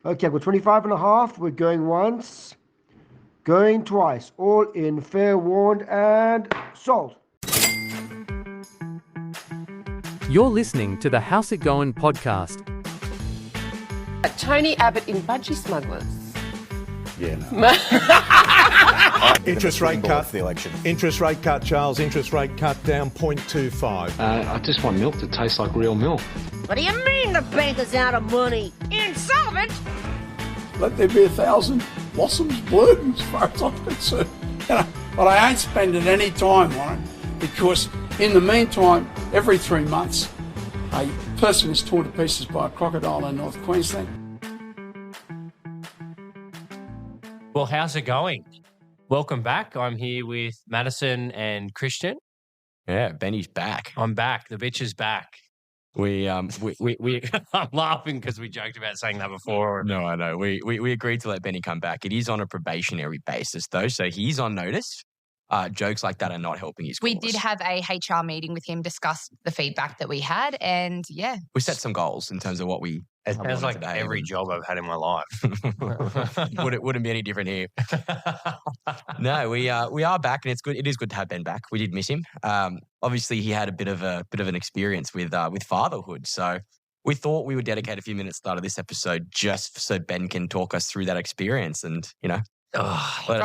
Okay, I've got 25 and a half. We're going once, going twice. All in, fair warned, and sold. You're listening to the How's It Goin' podcast. Tony Abbott in Budgie Smugglers. Yeah, no. Interest rate cut. The election. Interest rate cut, Charles. Interest rate cut down 0.25. I just want milk that tastes like real milk. What do you mean the bank is out of money? Insolvent? Let there be 1,000 blossoms bloom as far as I'm concerned. But I ain't spending any time on it because in the meantime, every 3 months, a person is torn to pieces by a crocodile in North Queensland. Well, how's it going? Welcome back. I'm here with Madison and Christian. Yeah, Benny's back. I'm back. The bitch is back. We I'm laughing because we joked about saying that before. No, I know. We agreed to let Benny come back. It is on a probationary basis though, so he's on notice. Jokes like that are not helping his cause. We did have a HR meeting with him, discuss the feedback that we had, and yeah. We set some goals in terms of what we... It sounds like today. Every job I've had in my life. Wouldn't be any different here. No, we are back, and it's good. It is good to have Ben back. We did miss him. Obviously, he had a bit of an experience with fatherhood, so we thought we would dedicate a few minutes at the start of this episode just so Ben can talk us through that experience, and from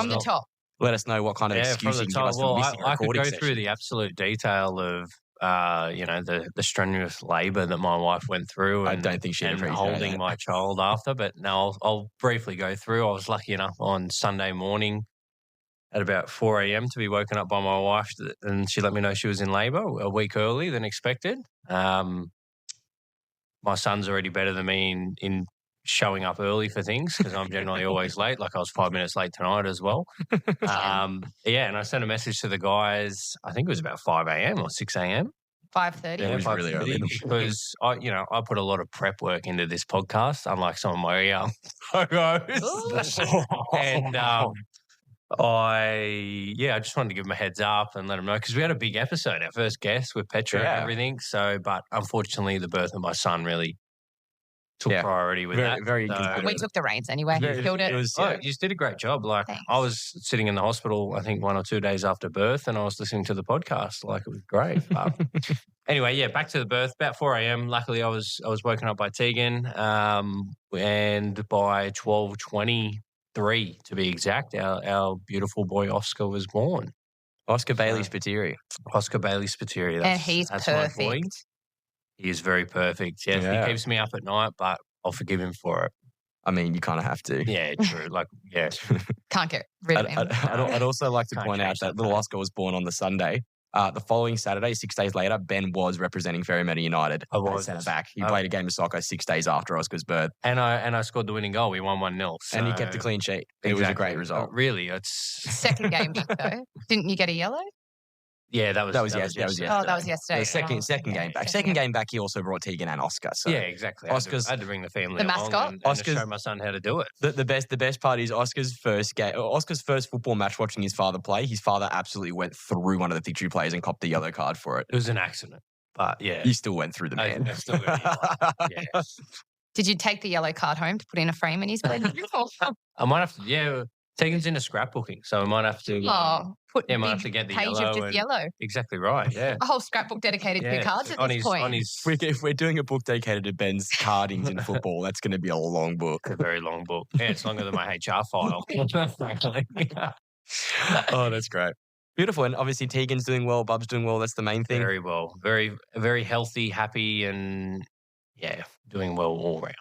the top. Let us know what kind of excuse you can give us for missing a recording I could go through the absolute detail of the strenuous labour that my wife went through. I don't think she and holding my child after, but no, I'll briefly go through. I was lucky enough on Sunday morning at about 4 a.m. to be woken up by my wife, and she let me know she was in labour a week early than expected. My son's already better than me in showing up early for things because I'm generally always late. Like I was 5 minutes late tonight as well. And I sent a message to the guys. I think it was about 5 a.m. or 6 a.m. 5:30. Yeah, it was really early because I put a lot of prep work into this podcast, unlike some of my co-hosts. And I just wanted to give them a heads up and let them know because we had a big episode, our first guest with Petra and everything. So, but unfortunately, the birth of my son really took priority with that. Very we took the reins anyway. Killed it. You just did a great job. Like Thanks. I was sitting in the hospital, I think 1 or 2 days after birth, and I was listening to the podcast. Like it was great. But anyway, back to the birth. About 4 a.m. Luckily, I was woken up by Tegan, and by 12:23 to be exact, our beautiful boy Oscar was born. Oscar Bailey Spiteri. Oscar Bailey Spiteri. And he's perfect. My boy. He is very perfect. Yes, he keeps me up at night, but I'll forgive him for it. I mean, you kind of have to. Yeah, true. Can't get rid of him. I'd also like to point out that little Oscar was born on the Sunday. The following Saturday, 6 days later, Ben was representing Ferrymeadow United. I was centre back. He played a game of soccer 6 days after Oscar's birth, and I scored the winning goal. We won 1-0, and he kept a clean sheet. It was a great result. Really, it's second game back though. Didn't you get a yellow? Yeah, that was yesterday. Oh, that was yesterday. The second game back. Second game back, he also brought Tegan and Oscar. So yeah, exactly. I had to bring the family the mascot. and to show my son how to do it. The best part is Oscar's first football match watching his father play. His father absolutely went through one of the victory players and copped the yellow card for it. It was an accident, but yeah, he still went through the man. Did you take the yellow card home to put in a frame in his bed? I might have to. Yeah. Tegan's into scrapbooking, so we might have to. Put might have to get the page yellow. Of just yellow. Exactly right. Yeah, a whole scrapbook dedicated to cards at this point. If we're doing a book dedicated to Ben's cardings in football, that's going to be a long book. A very long book. Yeah, it's longer than my HR file. Oh, that's great. Beautiful, and obviously Tegan's doing well. Bub's doing well. That's the main thing. Very well. Very, very healthy, happy, and doing well all round.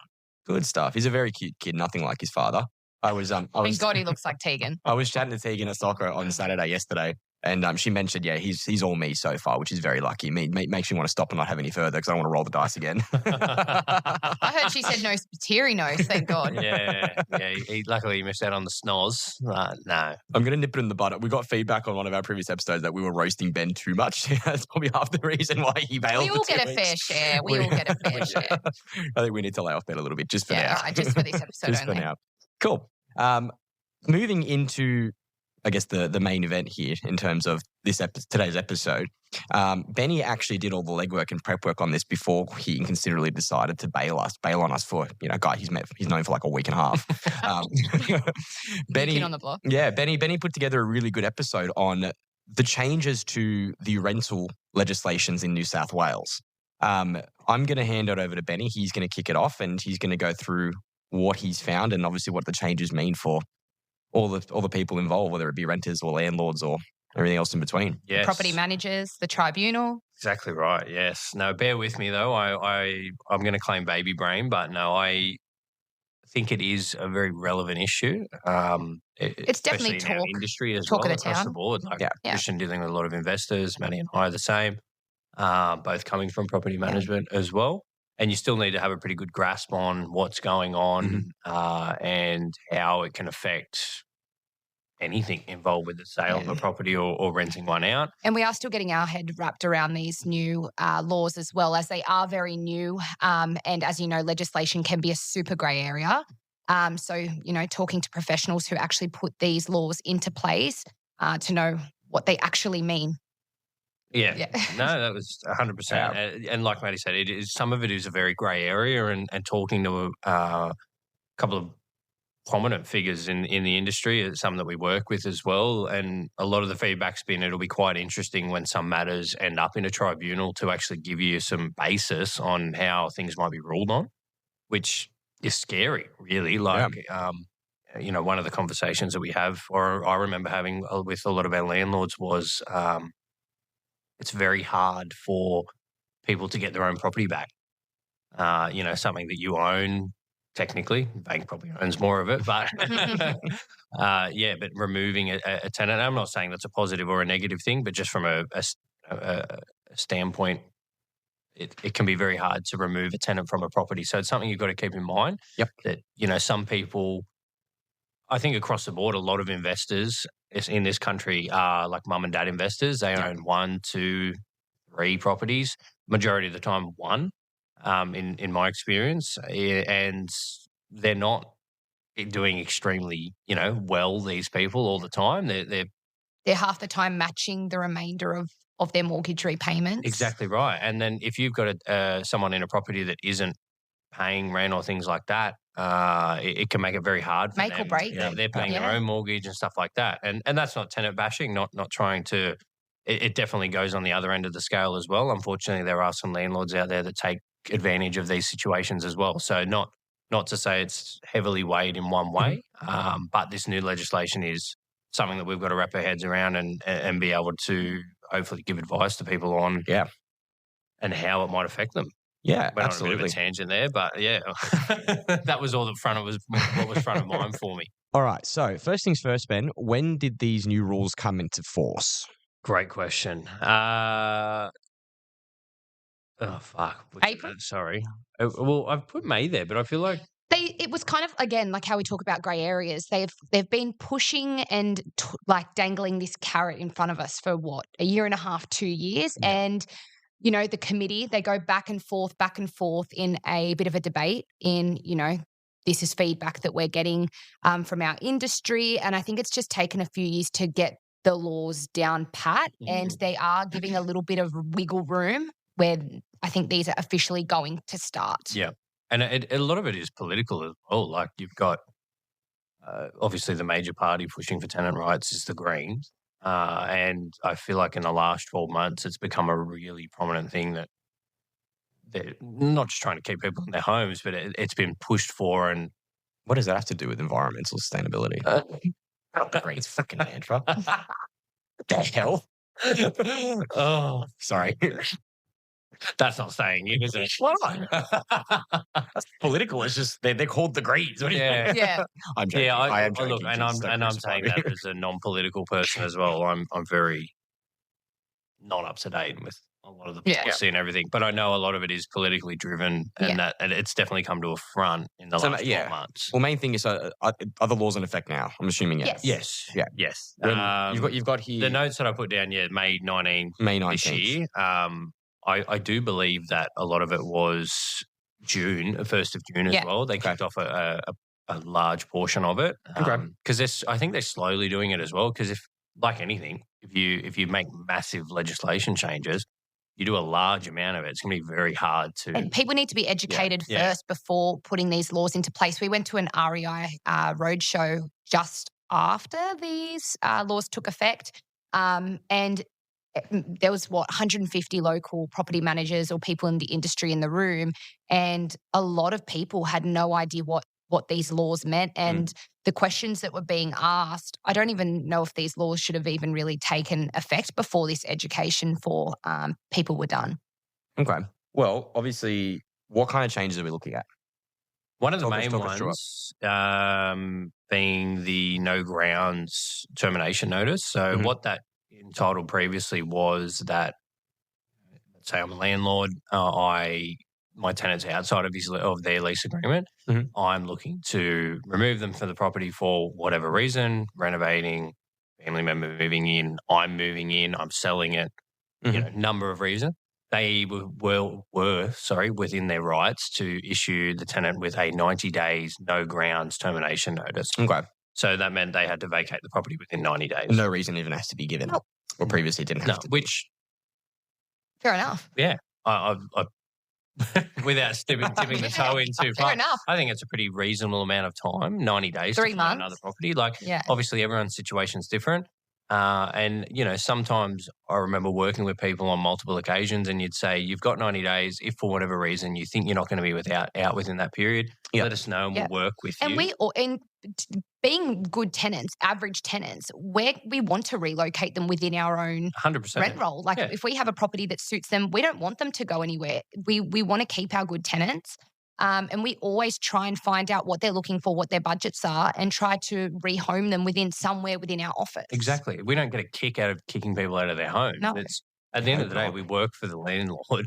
Good stuff. He's a very cute kid. Nothing like his father. Thank God he looks like Tegan. I was chatting to Tegan at soccer on Saturday yesterday, and she mentioned, he's all me so far, which is very lucky. Makes me want to stop and not have any further because I don't want to roll the dice again. I heard she said no Spiteri, no, thank God. Yeah. Luckily, he missed out on the snoz. No. I'm going to nip it in the bud. We got feedback on one of our previous episodes that we were roasting Ben too much. That's probably half the reason why he bailed. We all get a fair share. We all get a fair share. I think we need to lay off Ben a little bit just for now. Yeah, just for this episode just only. For now. Cool. Moving into I guess, the main event here in terms of today's episode. Benny actually did all the legwork and prep work on this before he inconsiderately decided to bail on us for, a guy he's known for like a week and a half. Benny on the block. Yeah, Benny put together a really good episode on the changes to the rental legislations in New South Wales. I'm going to hand it over to Benny. He's going to kick it off and he's going to go through what he's found and obviously what the changes mean for all the people involved, whether it be renters or landlords or everything else in between. Yes. The property managers, the tribunal. Exactly right. Yes. No, bear with me though. I'm going to claim baby brain, but no, I think it is a very relevant issue. It's definitely in our industry as talk well, of the across town. the board. Christian dealing with a lot of investors. Manny and I are the same. Both coming from property management as well. And you still need to have a pretty good grasp on what's going on and how it can affect anything involved with the sale of a property or renting one out. And we are still getting our head wrapped around these new laws as well, as they are very new. And as you know, legislation can be a super grey area. So, talking to professionals who actually put these laws into place to know what they actually mean. Yeah. No, that was 100%. And like Maddie said, some of it is a very grey area and talking to a couple of prominent figures in the industry, some that we work with as well. And a lot of the feedback's been it'll be quite interesting when some matters end up in a tribunal to actually give you some basis on how things might be ruled on, which is scary, really. Like, one of the conversations that we have, or I remember having with a lot of our landlords was it's very hard for people to get their own property back. Something that you own, technically, the bank probably owns more of it, but but removing a tenant, I'm not saying that's a positive or a negative thing, but just from a standpoint, it can be very hard to remove a tenant from a property. So it's something you've got to keep in mind. Yep. That, some people, I think across the board, a lot of investors in this country are like mum and dad investors. They own 1, 2, 3 properties, majority of the time one, in my experience. And they're not doing extremely, well, these people all the time. They're half the time matching the remainder of their mortgage repayments. Exactly right. And then if you've got someone in a property that isn't paying rent or things like that, it can make it very hard for them. Make or break. They're paying their own mortgage and stuff like that. And that's not tenant bashing, not trying to – it definitely goes on the other end of the scale as well. Unfortunately, there are some landlords out there that take advantage of these situations as well. So not to say it's heavily weighed in one way, but this new legislation is something that we've got to wrap our heads around and be able to hopefully give advice to people on and how it might affect them. Yeah, Went absolutely. on a bit of a tangent there, but that was all what was front of mind for me. All right. So first things first, Ben, when did these new rules come into force? Great question. Oh, fuck. April? Sorry. Well, I've put May there, but I feel like It was kind of, again, like how we talk about grey areas. They've been pushing and dangling this carrot in front of us for a year and a half, 2 years. Yeah. And, the committee, they go back and forth in a bit of a debate in, this is feedback that we're getting from our industry. And I think it's just taken a few years to get the laws down pat. And they are giving a little bit of wiggle room where I think these are officially going to start. Yeah. And a lot of it is political as well. Like you've got, obviously the major party pushing for tenant rights is the Greens. And I feel like in the last 12 months, it's become a really prominent thing that they're not just trying to keep people in their homes, but it's been pushed for. And what does that have to do with environmental sustainability? The Greens fucking mantra. What the hell? Oh, sorry. That's not saying it, is it? That's political. It's just they're called the Greens. What do you mean? Yeah. I'm joking. Yeah, I am joking. look, and I'm saying that as a non-political person as well. I'm very not up to date with a lot of the policy and everything, but I know a lot of it is politically driven, and and it's definitely come to a front in the last 12 months. Well, main thing is are the laws in effect now? I'm assuming yes. Yes. You've got here the notes that I put down. Yeah, May 19th this year. I do believe that a lot of it was June, 1st of June as well. They kicked off a a large portion of it. Okay. Because I think they're slowly doing it as well. Because if, like anything, if you make massive legislation changes, you do a large amount of it, it's going to be very hard to. And people need to be educated first before putting these laws into place. We went to an REI roadshow just after these laws took effect, and there was 150 local property managers or people in the industry in the room, and a lot of people had no idea what these laws meant, and the questions that were being asked. I don't even know if these laws should have even really taken effect before this education for people were done. Okay. Well, obviously, what kind of changes are we looking at? One of the main ones being the no grounds termination notice. So what that entitled previously was that, let's say I'm a landlord, my tenant's outside of their lease agreement. I'm looking to remove them from the property for whatever reason, renovating, family member moving in, I'm moving in, I'm selling it, number of reasons. They were within their rights to issue the tenant with a 90 days no grounds termination notice. Okay. So that meant they had to vacate the property within 90 days. No reason even has to be given. Or previously didn't have to. Which, fair enough. Yeah. I without tipping the toe in too far. Fair enough. I think it's a pretty reasonable amount of time, 90 days 3 to months. find another property. Obviously everyone's situation's different. And, sometimes I remember working with people on multiple occasions and you'd say, you've got 90 days. If for whatever reason you think you're not going to be out within that period, let us know and we'll work with you. And being good tenants, average tenants, we want to relocate them within our own 100%. rent roll. If we have a property that suits them, we don't want them to go anywhere. We want to keep our good tenants. And we always try and find out what they're looking for, what their budgets are, and try to rehome them somewhere within our office. Exactly. We don't get a kick out of kicking people out of their home. No. At the end of the day, we work for the landlord.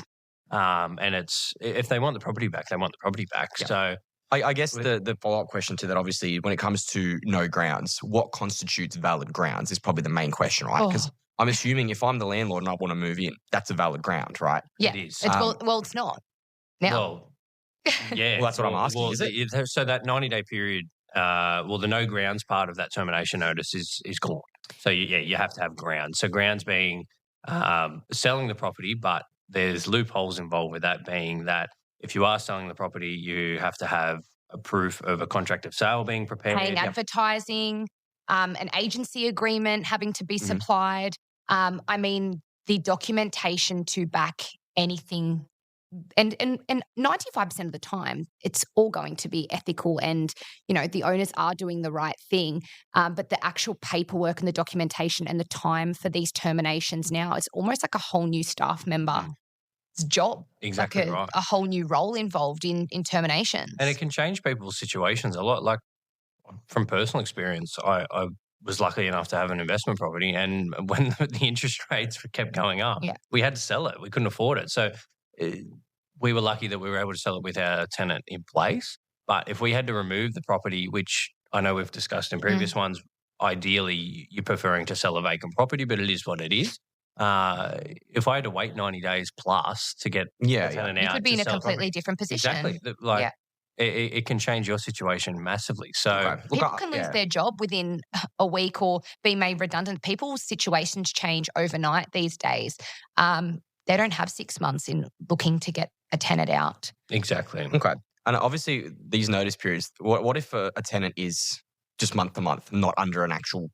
And it's, if they want the property back, they want the property back. Yeah. So I guess the follow-up question to that, obviously, when it comes to no grounds, what constitutes valid grounds is probably the main question, right? Because I'm assuming if I'm the landlord and I want to move in, that's a valid ground, right? Yeah. It is. It's not. Now. Well, yeah. Well, that's what I'm asking, is it? So that 90-day period, the no grounds part of that termination notice is gone. So, you have to have grounds. So grounds being selling the property, but there's loopholes involved with that being that if you are selling the property, you have to have a proof of a contract of sale being prepared. Paying advertising, an agency agreement having to be supplied. The documentation to back anything. And 95% of the time, it's all going to be ethical and, the owners are doing the right thing. But the actual paperwork and the documentation and the time for these terminations now, it's almost like a whole new staff member. Job. Exactly right. A whole new role involved in terminations. And it can change people's situations a lot. Like from personal experience, I was lucky enough to have an investment property, and when the interest rates kept going up, we had to sell it. We couldn't afford it. So we were lucky that we were able to sell it with our tenant in place. But if we had to remove the property, which I know we've discussed in previous ones, ideally you're preferring to sell a vacant property, but it is what it is. If I had to wait 90 days plus to get the tenant out, you could be in a completely different position. Exactly. It can change your situation massively. So people can lose their job within a week or be made redundant. People's situations change overnight these days. They don't have 6 months in looking to get a tenant out. Exactly. Okay. And obviously these notice periods, what if a tenant is just month to month, not under an actual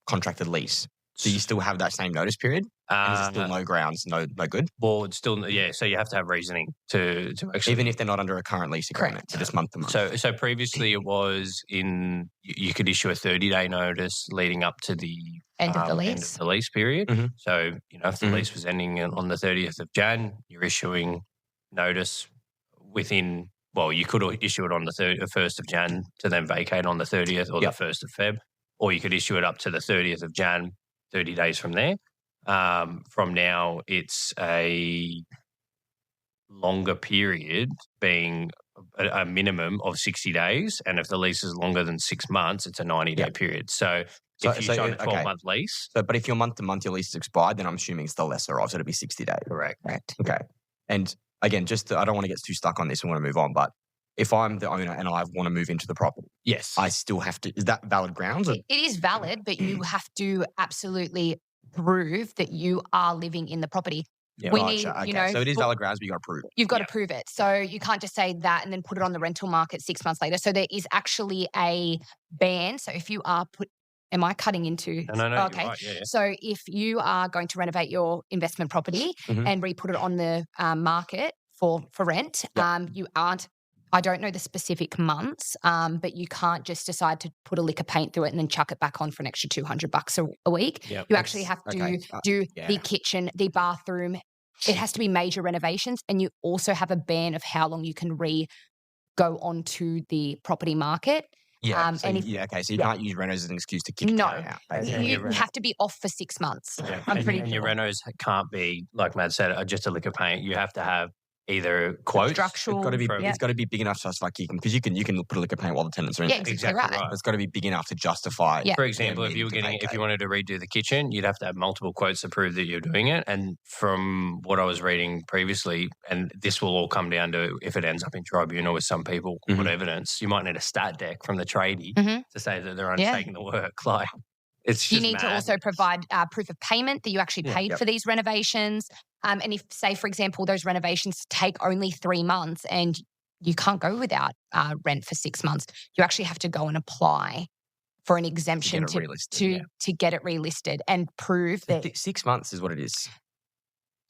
contracted lease? Do you still have that same notice period? And is it still no grounds, no good? Well, it's still, so you have to have reasoning to actually... Even if they're not under a current lease agreement, so just month to month. So previously it was you could issue a 30-day notice leading up to the end of the lease. End of the lease period. So, if the lease was ending on the 30th of Jan, you're issuing notice within, you could issue it on the 1st of Jan to then vacate on the 30th or the 1st of Feb, or you could issue it up to the 30th of Jan, 30 days from there. From now, it's a longer period, being a minimum of 60 days. And if the lease is longer than 6 months, it's a 90-day period. So if you sign a 12-month lease. But if your month to month, your lease is expired, then I'm assuming it's the lesser of, so it'll be 60 days. Correct. Okay. And again, I don't want to get too stuck on this and want to move on, but if I'm the owner and I want to move into the property, Yes. I still have to. Is that valid grounds? Or? It is valid, but you have to absolutely prove that you are living in the property. Yeah. We Gotcha. need, Okay. you know, So it is valid grounds, but you got to prove it. you've got to prove it. So you can't just say that and then put it on the rental market 6 months later. So there is actually a ban. So if you are am I cutting into? No, Oh, okay. You're right. Yeah. So if you are going to renovate your investment property Mhm. and re-put it on the market for rent, you aren't. I don't know the specific months, but you can't just decide to put a lick of paint through it and then chuck it back on for an extra $200 a week. Yep. You actually have to do yeah. the kitchen, the bathroom. It has to be major renovations, and you also have a ban of how long you can go onto the property market. Yeah. and if, So you can't use renos as an excuse to kick No. it out. basically. you have to be off for 6 months. Yeah. I'm pretty and sure. your renos can't be, like Matt said, just a lick of paint. You have to have either quotes. Structural. It's got to be. Yeah. It's got to be big enough to just like because you can put a lick of paint while the tenants are in. Yeah, there. exactly right. It's got to be big enough to justify. Yeah. For example, them if you were needing to if vacate. you wanted to redo the kitchen, you'd have to have multiple quotes to prove that you're doing it. And from what I was reading previously, and this will all come down to if it ends up in tribunal with some people, Mhm. what evidence, you might need a stat deck from the tradie Mhm. to say that they're Yeah. undertaking the work. Like, it's just You need to also madness. provide proof of payment that you actually Yeah. paid for these renovations. And if, say, for example, those renovations take only 3 months and you can't go without rent for 6 months, you actually have to go and apply for an exemption it relisted, to get it relisted and prove that 6 months is what it is.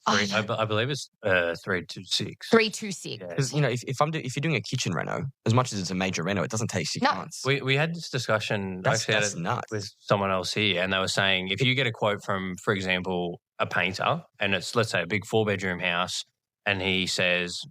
I believe it's 326. 326. Yeah. Because if you're doing a kitchen reno, as much as it's a major reno, it doesn't take 6 No. months. We had this discussion actually That's nuts. with someone else here, and they were saying if you get a quote from, for example, a painter, and it's, let's say, a big 4-bedroom house, and he says,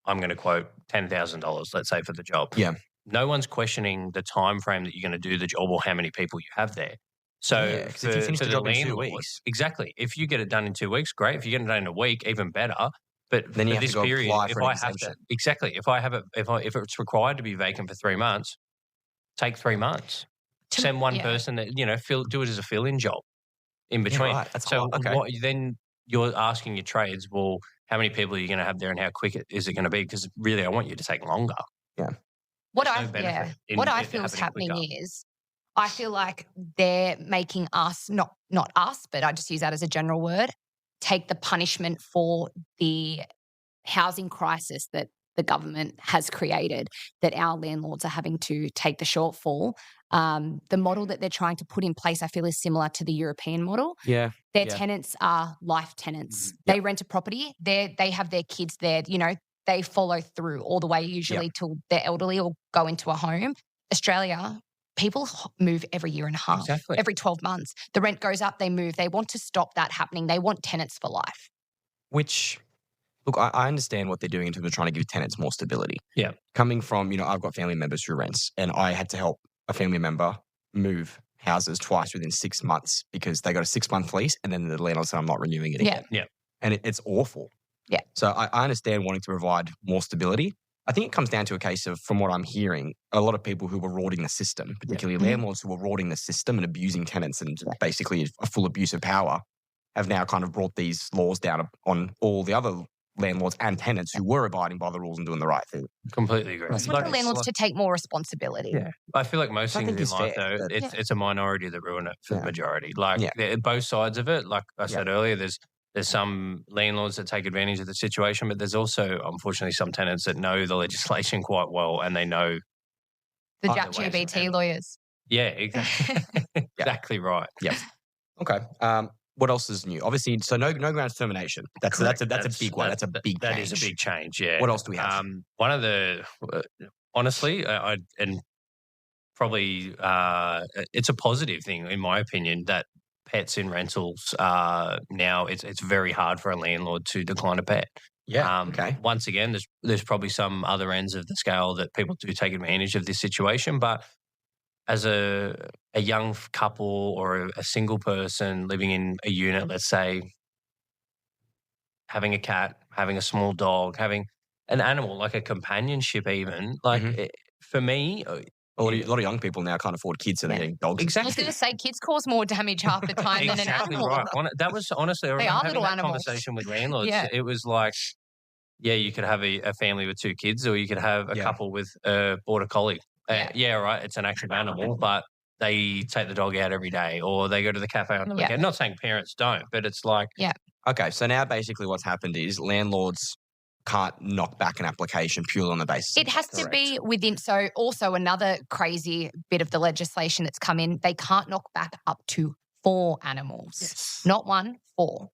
I'm going to quote $10,000, let's say, for the job. Yeah. No one's questioning the time frame that you're going to do the job or how many people you have there. So Yeah, 'cause if you finish for the job in 2 landlord, weeks. exactly. If you get it done in 2 weeks, great. If you get it done in a week, even better. But Then you for have to this go period, apply if for an I have to, exemption. exactly, if it's required to be vacant for 3 months, take 3 months. Send one person that do it as a fill-in job in between. right. That's so hard. Okay. then you're asking your trades, well, how many people are you going to have there, and how quick is it going to be? Because really, I want you to take longer. What There's I no benefit in what I it feel is happening happening quicker. is I feel like they're making us not us, but I just use that as a general word, take the punishment for the housing crisis that the government has created, that our landlords are having to take the shortfall. The model that they're trying to put in place, I feel, is similar to the European model. Yeah. Their Yeah. tenants are life tenants. Mm-hmm. They rent a property. They have their kids there. They follow through all the way, usually till they're elderly or go into a home. Australia, people move every year and a half, Exactly. every 12 months. The rent goes up, they move. They want to stop that happening. They want tenants for life. Which, look, I understand what they're doing in terms of trying to give tenants more stability. Yeah. Coming from, I've got family members who rents, and I had to help a family member move houses twice within 6 months because they got a 6-month lease, and then the landlord said, I'm not renewing it again. Yeah. And it's awful. Yeah. So I understand wanting to provide more stability. I think it comes down to a case of, from what I'm hearing, a lot of people who were rorting the system, particularly landlords who were rorting the system and abusing tenants and basically a full abuse of power, have now kind of brought these laws down on all the other landlords and tenants who were abiding by the rules and doing the right thing. Completely agree. I want the landlords to take more responsibility. Yeah. I feel like most I things think in it's life, fair, though, but- it's a minority that ruin it for the majority. Like, Yeah. both sides of it, like I said earlier, there's some landlords that take advantage of the situation, but there's also, unfortunately, some tenants that know the legislation quite well, and they know. The Oh, Jack the ways GBT around it. lawyers. Yeah, exactly. Exactly right. Yep. Okay. What else is new? Obviously, so no grounds termination. That's a big one. That's a big That change. is a big change. Yeah. What else do we have? One of the honestly, and probably it's a positive thing in my opinion that pets in rentals now it's very hard for a landlord to decline a pet. Yeah. Okay. Once again, there's probably some other ends of the scale that people do take advantage of this situation, but as a young couple or a single person living in a unit, let's say, having a cat, having a small dog, having an animal like a companionship, even for me, A lot of young people now can't afford kids, so they're getting dogs. I was exactly. going to say kids cause more damage half the time than an Exactly animal. right. That was honestly, I remember are having little that animals. conversation with landlords. Yeah. It was like, Yeah, you could have a family with 2 kids, or you could have a couple with a border collie. Right, it's an active animal, but they take the dog out every day, or they go to the cafe on the weekend. Not saying parents don't, but it's like... Okay, so now basically what's happened is landlords can't knock back an application purely on the basis. It has to be within. So also another crazy bit of the legislation that's come in, they can't knock back up to 4 animals. Yes. Not 1, 4.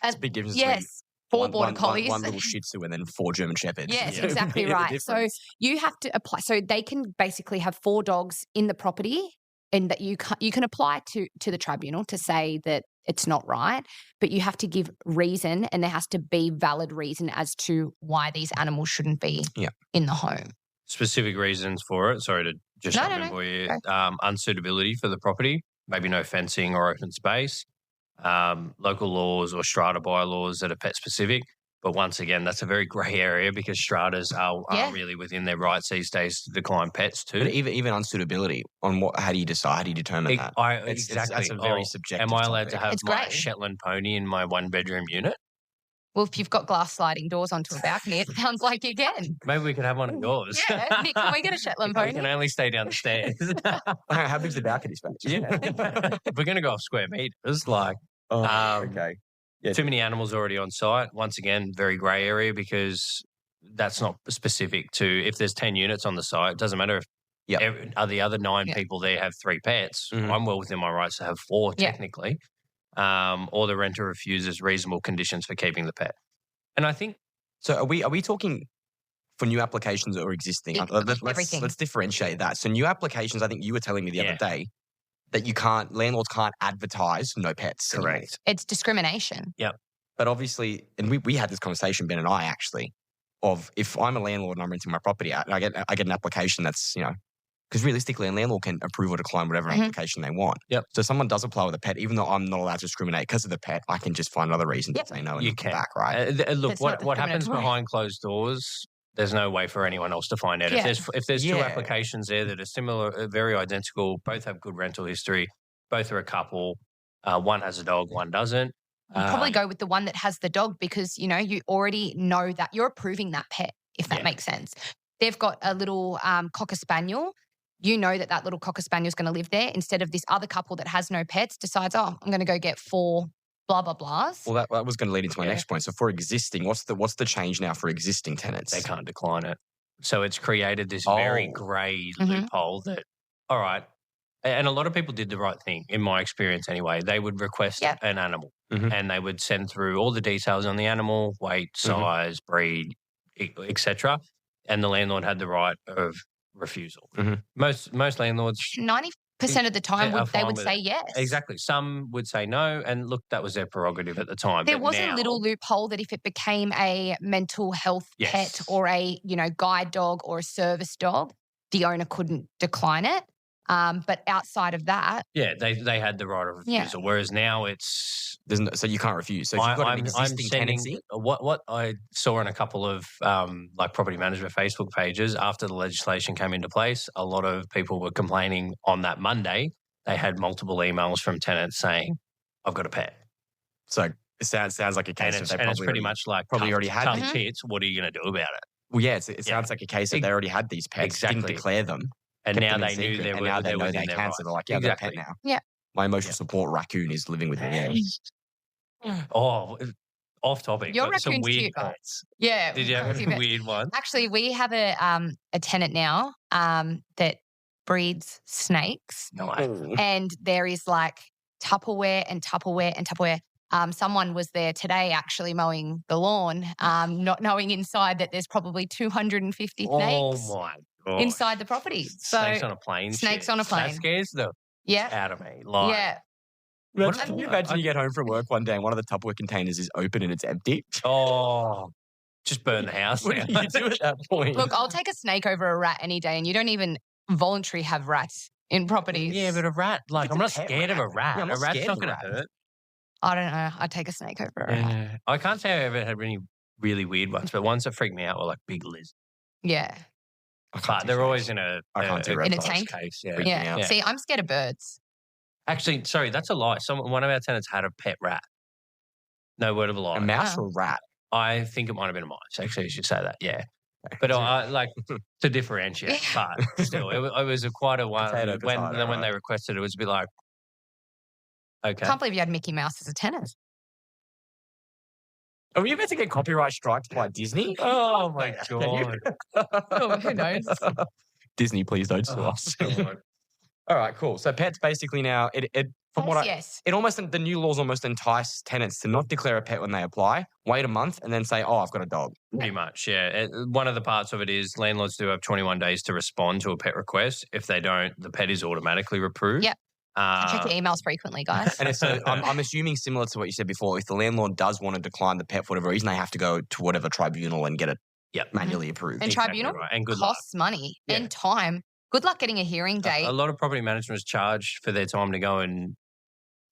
It's a big difference. Yes. 4 border collies. One little Shih Tzu and then 4 German Shepherds. Yes, exactly right. So you have to apply. So they can basically have 4 dogs in the property, and that you can apply to the tribunal to say that it's not right, but you have to give reason, and there has to be valid reason as to why these animals shouldn't be in the home. Specific reasons for it. Sorry to just jump in for you. Unsuitability for the property, maybe no fencing or open space, local laws or strata bylaws that are pet specific. But once again, that's a very grey area because stratas are really within their rights these days to decline pets too. But even unsuitability on how do you decide? How do you determine that? Exactly. That's a very subjective. Am I allowed topic. to have my Shetland pony in my 1-bedroom unit? Well, if you've got glass sliding doors onto a balcony, it sounds like you can. Maybe we could have one of yours. Yeah, Nick, can we get a Shetland pony? We can only stay down the stairs. How big's the balcony space? If we're going to go off square meters, like... okay. Yeah. Too many animals already on site. Once again, very grey area because that's not specific to if there's 10 units on the site. It doesn't matter if the other 9 people there have 3 pets. I'm well within my rights to have 4 technically. Or the renter refuses reasonable conditions for keeping the pet. And I think... So are we talking for new applications or existing? Let's differentiate that. So new applications, I think you were telling me the other day, that landlords can't advertise no pets. Correct. It's discrimination. Yep. But obviously, and we had this conversation, Ben and I actually, of if I'm a landlord and I'm renting my property out and I get an application that's, because realistically a landlord can approve or decline whatever application they want. Yep. So if someone does apply with a pet, even though I'm not allowed to discriminate because of the pet, I can just find another reason to say no and come back, right? Look, what happens behind closed doors, there's no way for anyone else to find out. If there's 2 applications there that are similar, very identical, both have good rental history, both are a couple, one has a dog, one doesn't. You'd probably go with the one that has the dog because, you already know that you're approving that pet, if that makes sense. They've got a little Cocker Spaniel. You know that little Cocker Spaniel is going to live there instead of this other couple that has no pets decides, I'm going to go get 4 blah, blah, blahs. Well, that was going to lead into my next point. So for existing, what's the change now for existing tenants? They can't decline it. So it's created this very grey loophole that, all right, and a lot of people did the right thing, in my experience anyway. They would request an animal and they would send through all the details on the animal, weight, size, breed, etc. And the landlord had the right of refusal. Most landlords... 90% of the time they would say yes. Exactly. Some would say no, and look, that was their prerogative at the time. There was a little loophole that if it became a mental health pet or a guide dog or a service dog, the owner couldn't decline it. But outside of that, they had the right of refusal. Whereas now so you can't refuse. So if you've got an existing tenancy, what I saw in a couple of property management Facebook pages after the legislation came into place, a lot of people were complaining on that Monday. They had multiple emails from tenants saying, "I've got a pet." So it sounds like a case and it's pretty much like probably already had tough tits. What are you going to do about it? Well, it sounds like a case that they already had these pets, didn't declare them. And now they knew they were. And now they know they can, so they're like, they're a pet now. Yeah. My emotional support raccoon is living with me. Oh, off topic. Your raccoon's some weird cute. pets. Yeah. Did you have any weird ones? Actually, we have a tenant now that breeds snakes. Nice. And there is like Tupperware and Tupperware and Tupperware. Someone was there today actually mowing the lawn, not knowing inside that there's probably 250 snakes. Oh my God. Inside the property. So snakes on a plane. Snakes on a plane. That scares the out of me. Can you imagine you get home from work one day and one of the Tupperware containers is open and it's empty? Oh, just burn the house down. What do you do at that point? Look, I'll take a snake over a rat any day, and you don't even voluntarily have rats in properties. Yeah, but a rat, I'm not scared of a rat. A rat's not going to hurt. I don't know. I'd take a snake over a rat. I can't say I ever had any really weird ones, but ones that freaked me out were like big lizards. Yeah. But they're always in a tank case. Yeah. See, I'm scared of birds. Actually, sorry, that's a lie. One of our tenants had a pet rat. No word of a lie. A mouse or a rat? I think it might have been a mice, actually, as you say that, yeah. But I like to differentiate, but still, it was quite a one. Potato, When right. they requested it, was a bit like, okay. Can't believe you had Mickey Mouse as a tenant. Are we about to get copyright strikes by Disney? Oh, my God. Oh, who knows? Disney, please don't sue us. All right, cool. So pets basically now, from what Yes. it almost, the new laws almost entice tenants to not declare a pet when they apply, wait a month, and then say, oh, I've got a dog. Pretty much, yeah. One of the parts of it is landlords do have 21 days to respond to a pet request. If they don't, the pet is automatically approved. Yep. Check your emails frequently, guys. And so I'm assuming similar to what you said before, if the landlord does want to decline the pet for whatever reason, they have to go to whatever tribunal and get it manually approved. And Exactly tribunal right. And good luck. costs money Yeah. and time. Good luck getting a hearing date. A lot of property management is charged for their time to go and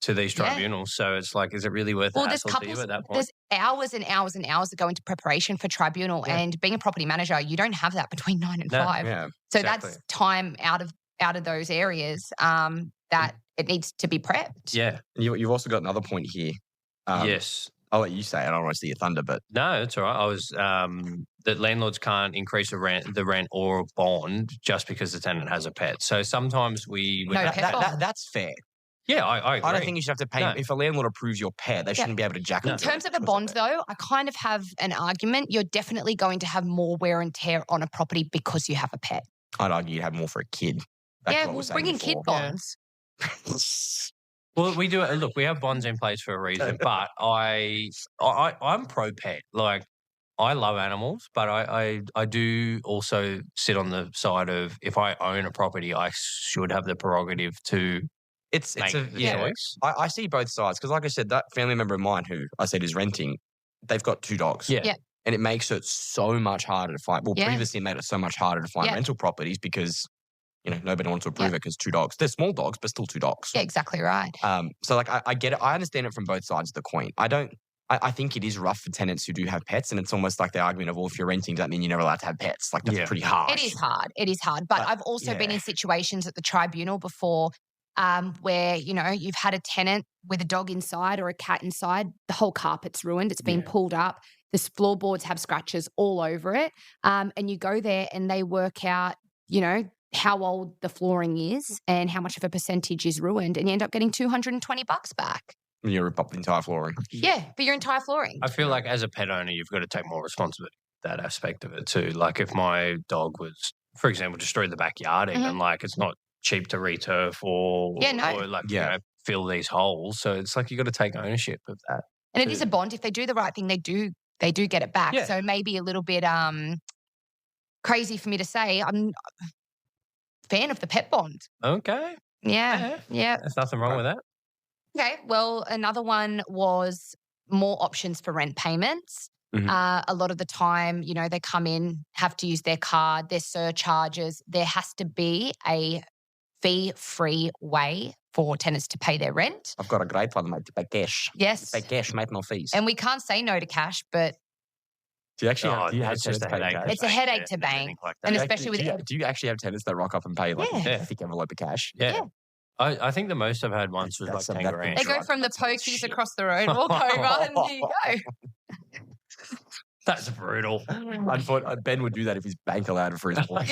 to these tribunals. So it's like, is it really worth the hassle to you at that point? There's hours and hours and hours that go into preparation for tribunal. Yeah. And being a property manager, you don't have that between 9 and 5. Yeah. So exactly. that's time out of those areas that it needs to be prepped. Yeah. You've also got another point here. Yes. I'll let you say it. I don't want to see your thunder, but No, that's all right. I was that landlords can't increase the rent or bond just because the tenant has a pet. So sometimes we would No have pet bond. that's fair. Yeah, I agree. I don't think you should have to pay. No. If a landlord approves your pet, they shouldn't be able to jack In into terms it of a because bond, it. though, I kind of have an argument. You're definitely going to have more wear and tear on a property because you have a pet. I'd argue you'd have more for a kid. Back to Yeah, what we we'll were saying bring in kid before. bonds. Well, we do. Look, we have bonds in place for a reason, but I'm pro pet. Like, I love animals, but I do also sit on the side of if I own a property, I should have the prerogative to It's make a the choice. I see both sides because, like I said, that family member of mine who I said is renting, they've got 2 dogs. Yeah. And it makes it so much harder to find. Well, Yeah. previously it made it so much harder to find Yeah. rental properties because nobody wants to approve it because 2 dogs. They're small dogs, but still 2 dogs. Yeah, exactly right. So like I get it. I understand it from both sides of the coin. I think it is rough for tenants who do have pets, and it's almost like the argument of, well, if you're renting, does that mean you're never allowed to have pets? Like, that's pretty harsh. It is hard. It is hard. But I've also been in situations at the tribunal before where, you've had a tenant with a dog inside or a cat inside. The whole carpet's ruined. It's been pulled up. The floorboards have scratches all over it. And you go there and they work out, how old the flooring is and how much of a percentage is ruined. And you end up getting $220 back. When you rip up the entire flooring. Yeah, for your entire flooring. I feel like as a pet owner, you've got to take more responsibility for that aspect of it too. Like if my dog was, for example, destroyed the backyard, even like it's not cheap to returf or fill these holes. So it's like you got to take ownership of that. And it is a bond. If they do the right thing, they do get it back. Yeah. So maybe a little bit crazy for me to say. I'm a fan of the pet bond. Okay. Yeah. There's nothing wrong with that. Okay. Well, another one was more options for rent payments. Mhm. A lot of the time, they come in, have to use their card, their surcharges. There has to be a fee-free way for tenants to pay their rent. I've got a great one, mate. To pay cash. Yes. Pay cash, mate, no fees. And we can't say no to cash, but Do you actually have, it's just a headache. It's a headache to bank. And especially with do you actually have tenants that rock up and pay like Yeah. a thick envelope of cash? Yeah. I think the most I've had once was That's like a- 10 that's a grand. they go from the pokies across the road, walk over, and here you go. That's brutal. I thought Ben would do that if his bank allowed it for his employees.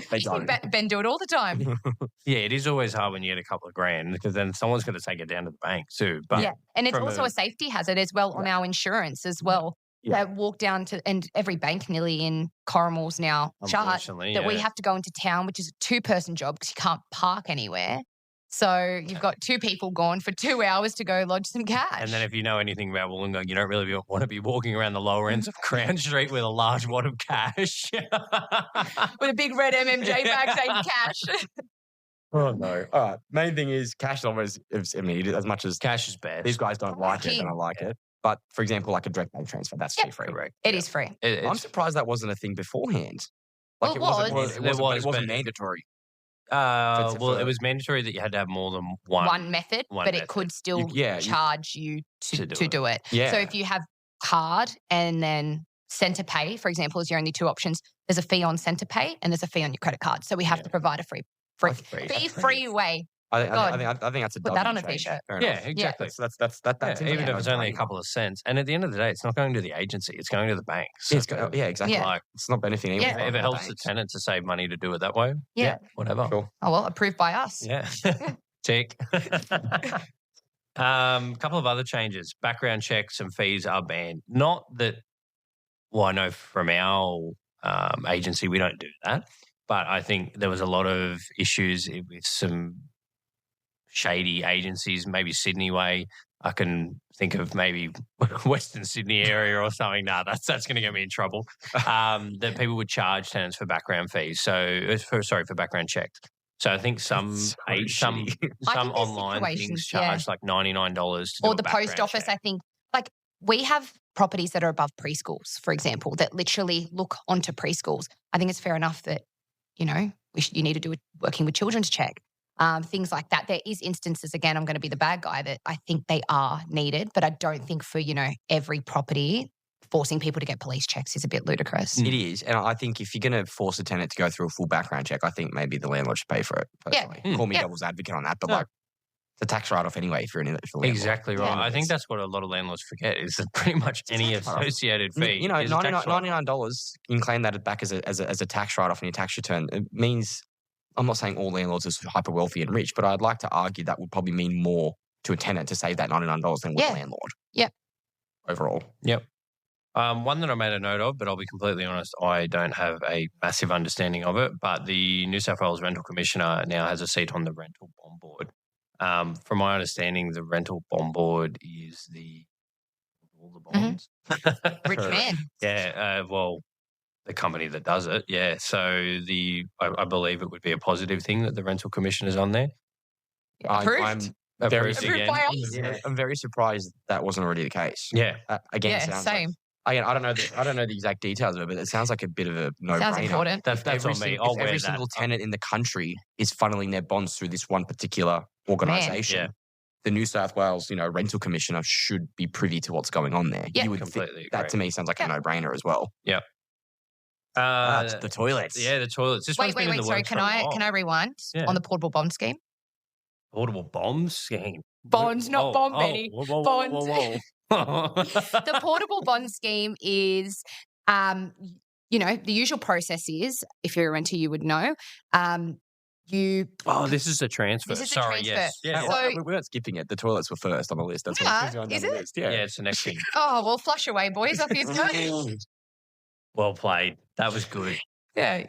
They don't. Ben do it all the time. Yeah, it is always hard when you get a couple of grand because then someone's going to take it down to the bank too. But Yeah, and it's from also a safety hazard as well on our insurance as well. Yeah. They walk down to, and every bank nearly in Corrimal's now shut, Unfortunately, that we yeah. have to go into town, which is a 2-person job because you can't park anywhere. So you've got 2 people gone for 2 hours to go lodge some cash. And then if you know anything about Wollongong, you don't really want to be walking around the lower ends of Crown Street with a large wad of cash. with a big red MMJ bag saying cash. Oh, no. All right. Main thing is cash is always, as much as Cash is best. these guys don't like it, King. and I like it. But for example, like a direct bank transfer, that's Yep. free. Correct. It is free. I'm surprised that wasn't a thing beforehand. Like Well, it it wasn't, was. but it wasn't but- mandatory. Well, it was mandatory that you had to have more than One method, one but it method. could still You- charge you to do it. Yeah. So if you have card and then Centre Pay, for example, is your only 2 options, there's a fee on Centre Pay and there's a fee on your credit card. So we have to provide a free way. I think that's a Put that on a change. t-shirt. Fair Yeah, enough. exactly. That's Yeah, even if it's only a no-brainer. couple of cents. And at the end of the day, it's not going to the agency; it's going to the bank. So Yeah, exactly. Yeah. Like, It's not benefiting anyone. Yeah. if it helps the tenant to save money to do it that way, Yeah. whatever. Sure. Oh, well, approved by us. Yeah. Tick. Couple of other changes. Background checks and fees are banned. Not that, well, I know from our agency we don't do that, but I think there was a lot of issues with some shady agencies, maybe Sydney way. I can think of maybe Western Sydney area or something. Nah, that's going to get me in trouble. That people would charge tenants for background fees. So, for background checks. So I think some there's online things situations, charge like $99 to do Or a the post background office, check. I think. Like, we have properties that are above preschools, for example, that literally look onto preschools. I think it's fair enough that, you need to do a working with children's check. Things like that. There is instances, again, I'm going to be the bad guy, that I think they are needed, but I don't think for, every property, forcing people to get police checks is a bit ludicrous. It is. And I think if you're going to force a tenant to go through a full background check, I think maybe the landlord should pay for it. Personally. Yeah. Call me devil's advocate on that, but like, it's a tax write-off anyway if you're a landlord. Exactly right. I think that's what a lot of landlords forget is that pretty much any associated fee. is a tax write-off. $99, you can claim that back as a tax write-off in your tax return. It means, I'm not saying all landlords are hyper wealthy and rich, but I'd like to argue that would probably mean more to a tenant to save that $99 than with a landlord. Yeah. Overall. Yep. One that I made a note of, but I'll be completely honest, I don't have a massive understanding of it, but the New South Wales Rental Commissioner now has a seat on the Rental Bond Board. From my understanding, the Rental Bond Board is all the bonds. Rich man. Yeah, the company that does it, yeah. So I believe it would be a positive thing that the Rental Commissioner's on there. Approved. I'm very Approved by us. I'm very surprised that wasn't already the case. Yeah. Again, Yeah, same. I don't know the exact details of it, but it sounds like a bit of a no-brainer. Sounds important. That's on me. I'll wear every that. single tenant in the country is funneling their bonds through this one particular organisation. Yeah. The New South Wales, Rental Commissioner should be privy to what's going on there. Yeah. You would Completely think that to me sounds like a no-brainer as well. Yep. The toilets. Yeah, the toilets. This one's been in the Sorry. works Can for a while. I rewind Yeah. on the portable bond scheme? Portable bomb scheme. Bonds, not bomb, Benny. Whoa, Bonds. whoa. The portable bond scheme is, the usual process is, if you're a renter, you would know, this is a transfer. This is a Sorry, transfer. yes. Yeah, So- we weren't skipping it. The toilets were first on the list. That's Yeah, what is on the it? list. yeah, it's the next thing. Oh, well, flush away, boys. Off you go. Well played. That was good. Yeah.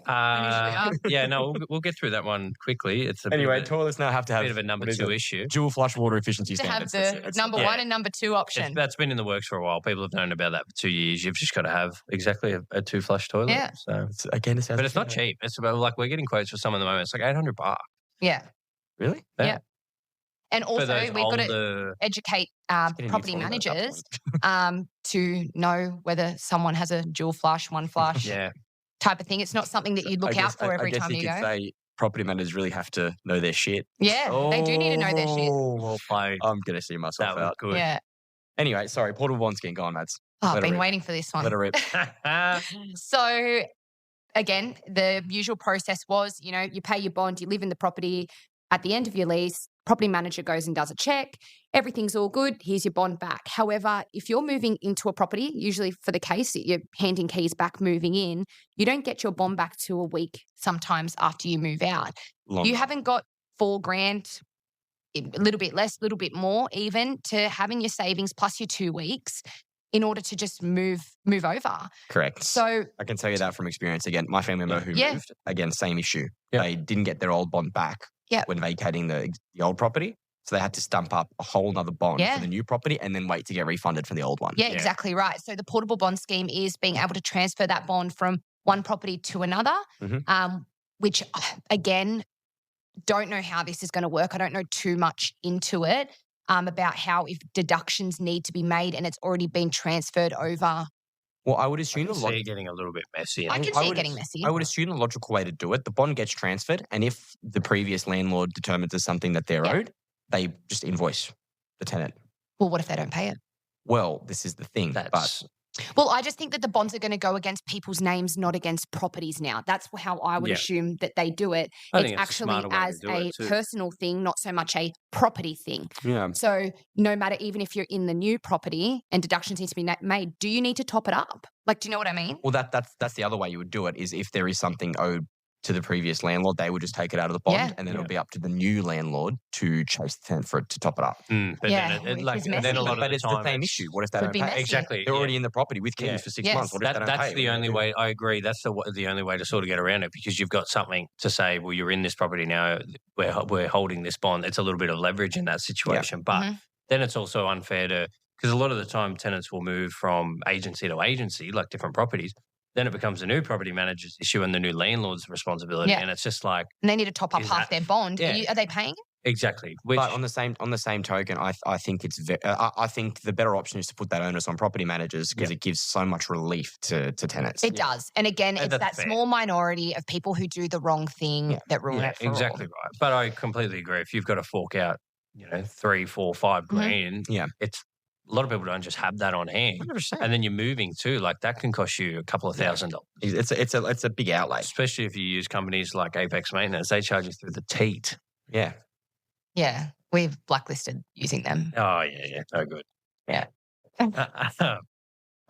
Yeah, no, we'll get through that one quickly. It's a Anyway, bit of toilets now have to have a number what is 2 it? issue. Dual flush water efficiency To have standards. the number 1 and number 2 option. That's been in the works for a while. People have known about that for 2 years. You've just got to have exactly a 2 flush toilet. Yeah. So, Again, but it's not cheap. It's about like we're getting quotes for some at the moment. It's like $800. Yeah. Really? Yeah. And For also, those we've got to older- educate Getting a new property toilet at that managers point. to know whether someone has a dual flush, one flush Yeah. type of thing. It's not something that you look out for every time you could go. say property managers really have to know their shit. Yeah, they do need to know their shit. Oh, well played. I'm going to see myself That was out. good. Yeah. Anyway, sorry, portable bond scheme. Go on, Mads. Oh, I've Let her been rip. waiting for this one. Let her rip. So, again, the usual process was, you pay your bond, you live in the property. At the end of your lease, property manager goes and does a check. Everything's all good. Here's your bond back. However, if you're moving into a property, usually for the case that you're handing keys back, moving in, you don't get your bond back to a week sometimes after you move out. Long. You haven't got $4,000, a little bit less, a little bit more even, to having your savings plus your 2 weeks in order to just move over. Correct. So I can tell you that from experience. Again, my family member who Yeah. moved, again, same issue. Yeah. They didn't get their old bond back Yeah. when vacating the old property. So they had to stump up a whole nother bond Yeah. for the new property and then wait to get refunded from the old one. Yeah, exactly right. So the portable bond scheme is being able to transfer that bond from one property to another, which, again, don't know how this is going to work. I don't know too much into it about how if deductions need to be made and it's already been transferred over. Well, I would I assume can the see logic. it getting a little bit messy. I can see it getting messy. I would assume the logical way to do it, the bond gets transferred, and if the previous landlord determines it's something that they're owed, they just invoice the tenant. Well, what if they don't pay it? Well, this is the thing. But Well, I just think that the bonds are going to go against people's names, not against properties now. That's how I would assume that they do it. I It's think it's a actually smarter way to as do a it too. personal thing, not so much a property thing. Yeah. So no matter, even if you're in the new property and deductions need to be made, do you need to top it up? Like, do you know what I mean? Well, that's the other way you would do it is if there is something owed to the previous landlord, they would just take it out of the bond, and then it'll be up to the new landlord to chase the tenant for it to top it up. But Yeah, then, which is then a messy. lot of But the it's time the same issue. What if they Could don't be pay? messy. Exactly. They're already in the property with keys for 6 Yes. months. What if they don't pay? That's the only way. I agree. That's the only way to sort of get around it, because you've got something to say. Well, you're in this property now. We're holding this bond. It's a little bit of leverage in that situation, but then it's also unfair to, because a lot of the time tenants will move from agency to agency, like different properties. Then it becomes a new property manager's issue and the new landlord's responsibility, and it's just like, And they need to top up Is half that- their bond. yeah. Are they paying? exactly. Which But on the same token, I think it's I think the better option is to put that onus on property managers because it gives so much relief to tenants. It does. And again, it's that's that fair. small minority of people who do the wrong thing that ruin it for exactly all. right. But I completely agree. If you've got to fork out, 3, 4, 5 grand, it's a lot of people don't just have that on hand. 100%. And then you're moving too, like that can cost you a couple of $1,000. It's a big outlay. Especially if you use companies like Apex Maintenance, they charge you through the teat. Yeah. Yeah. We've blacklisted using them. Oh yeah, no good. Yeah.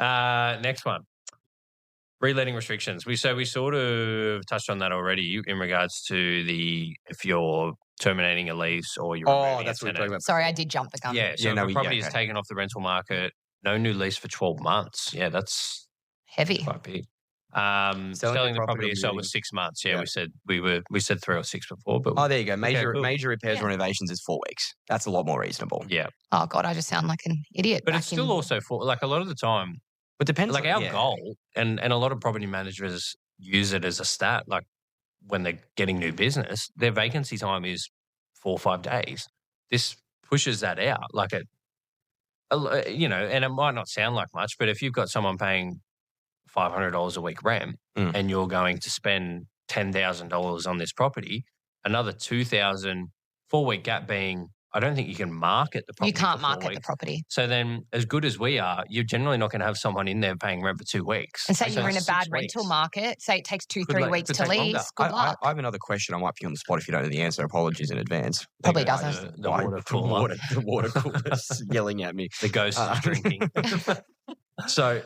Next one. Reletting restrictions. We sort of touched on that already in regards to if you're terminating a lease or you're removing that's a what we're tenant. talking about. Sorry, I did jump the gun. Yeah, so if a property is okay. taken off the rental market, no new lease for 12 months. Yeah, that's Heavy. quite big. Selling the property or itself moving. was 6 months. Yeah, we said 3 or 6 before, but Oh, there you go. Major cool. major repairs and renovations is 4 weeks. That's a lot more reasonable. yeah. Oh, God, I just sound like an idiot. But back it's still also for like a lot of the time, But depends. like on, our yeah. goal, and a lot of property managers use it as a stat. Like when they're getting new business, their vacancy time is 4 or 5 days. This pushes that out, like and it might not sound like much, but if you've got someone paying $500 a week rent, and you're going to spend $10,000 on this property, another $2,000, 4-week gap being, I don't think you can market the property. You can't for 4 market the weeks. property. So then, as good as we are, you're generally not going to have someone in there paying rent for 2 weeks. And say So you're in a it's bad 6 rental weeks. market. Say it takes 2, Could 3 like- weeks could to take lease. longer. Good luck. I have another question. I might be on the spot if you don't know the answer. Apologies in advance. Probably There goes doesn't. The water cooler. The water cooler's yelling at me. The ghost is drinking. So,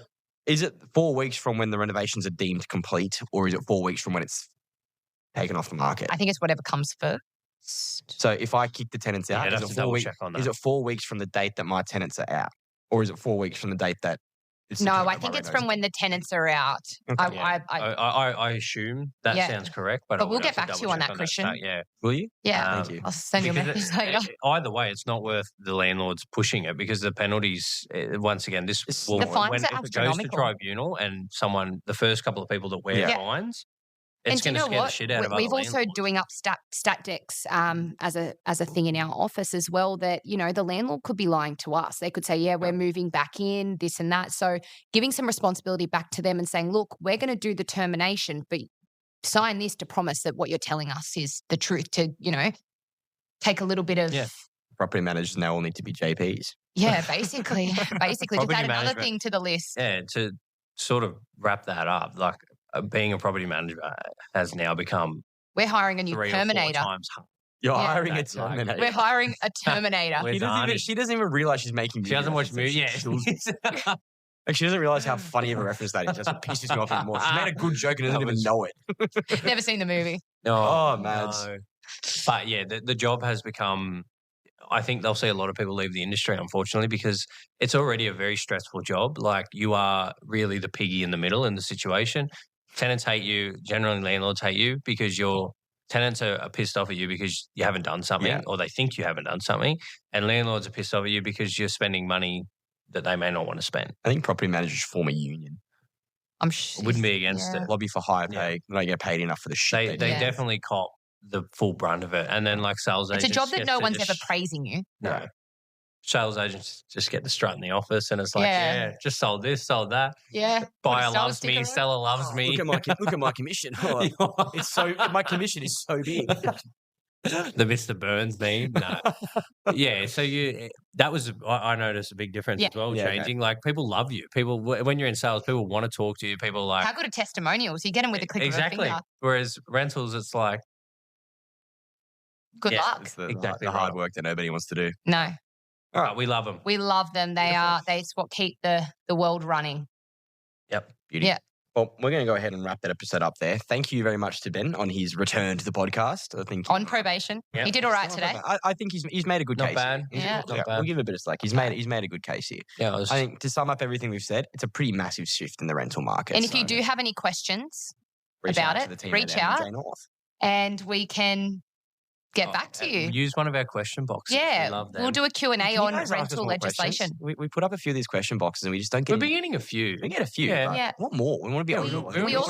is it 4 weeks from when the renovations are deemed complete, or is it 4 weeks from when it's taken off the market? I think it's whatever comes first. So, if I kick the tenants out, I'd have is to it 4 double weeks? check on Is that. it 4 weeks from the date that my tenants are out, or is it 4 weeks from the date that? It's No, secured I by think my it's renos? from when the tenants are out. Okay. I assume that Yeah. sounds correct, but But I we'll would get have back to you double on check that, Christian. fact, yeah. Will you? Yeah. Thank you. I'll send you a Because message later. either way, it's not worth the landlords pushing it, because the penalties, once again, this It's- will, The fines when are if it goes to astronomical. tribunal and the first couple of people that wear Yeah. fines, And it's do you going to know scare the what? shit out of We've other also landlords. doing up stat decks as a thing in our office as well, that the landlord could be lying to us. They could say, yeah, we're moving back in, this and that. So giving some responsibility back to them and saying, look, we're going to do the termination, but sign this to promise that what you're telling us is the truth, to take a little bit of Property managers now all need to be JPs. basically just Property add another management. thing to the list. Yeah, to sort of wrap that up, like being a property manager has now become We're hiring a new 3 or 4 terminator. times hard. You're Yeah. hiring a That's like- terminator. We're hiring a terminator. Where's Arnie? She doesn't even realize she's making. She hasn't watched movies. Yeah. Like she doesn't realize how funny of a reference that is. That's what pisses me off even more. She made a good joke and doesn't That even was- know it. Never seen the movie. Oh, man. no. But yeah, the job has become, I think they'll see a lot of people leave the industry, unfortunately, because it's already a very stressful job. Like you are really the piggy in the middle in the situation. Tenants hate you. Generally, landlords hate you because your tenants are pissed off at you because you haven't done something, or they think you haven't done something. And landlords are pissed off at you because you're spending money that they may not want to spend. I think property managers form a union. I'm sure. Wouldn't be against it. Lobby for higher pay. They don't get paid enough for the shit They Yeah. definitely cop the full brunt of it. And then like sales It's agents. a job that get no to one's just- ever praising you. No. Sales agents just get the strut in the office and it's like, Yeah. yeah, just sold this, sold that. Yeah. Buyer Put a star loves me, sticker on. seller loves me. Look at my commission. Oh, it's so my commission is so big. The Mr. Burns meme. No. Yeah. So that was, I noticed a big difference as well, changing. Like people love you. People, when you're in sales, people want to talk to you. People like. How good are testimonials? You get them with a click of a finger. Whereas rentals, it's like. Good luck. It's the hard work that nobody wants to do. No. All right. We love them. We love them. It's what keep the world running. Yep. Beauty. Yeah. Well, we're going to go ahead and wrap that episode up there. Thank you very much to Ben on his return to the podcast. I think on probation. Yep. He did all right today. I think he's made a good case. Not bad. We'll give him a bit of slack. He's made a good case here. Yeah. I think to sum up everything we've said, it's a pretty massive shift in the rental market. And if you do have any questions about it, reach out and we can get back to you. Use one of our question boxes. Yeah, we love them. We'll do a Q&A on rental legislation. We put up a few of these question boxes and we just don't get. We're beginning a few. We get a few. Yeah. What more? We want to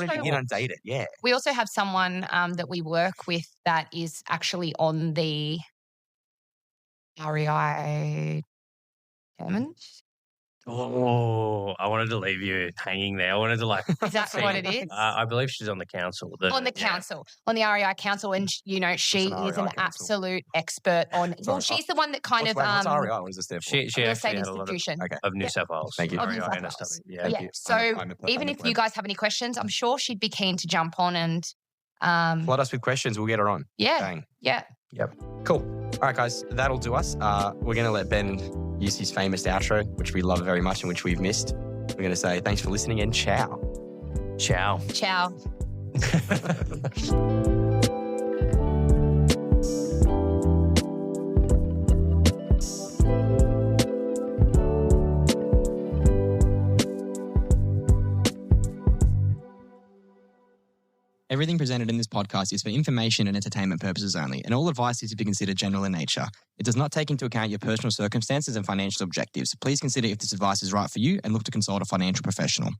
be inundated. Yeah. We also have someone that we work with that is actually on the REI tenants. Oh, I wanted to leave you hanging there. I wanted to like. Is that what it is? I believe she's on the council. On the council, on the REI council, and she is an absolute expert on. Well, she's the one that kind of. What's REI? What does this stand for? She actually had a lot of New South Wales. Thank you. REI, NSW. Yeah. So even if you guys have any questions, I'm sure she'd be keen to jump on and. Flood us with questions. We'll get her on. Yeah. Bang. Yeah. Yep. Cool. All right, guys. That'll do us. We're going to let Ben use his famous outro, which we love very much and which we've missed. We're going to say thanks for listening and ciao. Ciao. Ciao. Everything presented in this podcast is for information and entertainment purposes only, and all advice is to be considered general in nature. It does not take into account your personal circumstances and financial objectives. Please consider if this advice is right for you and look to consult a financial professional.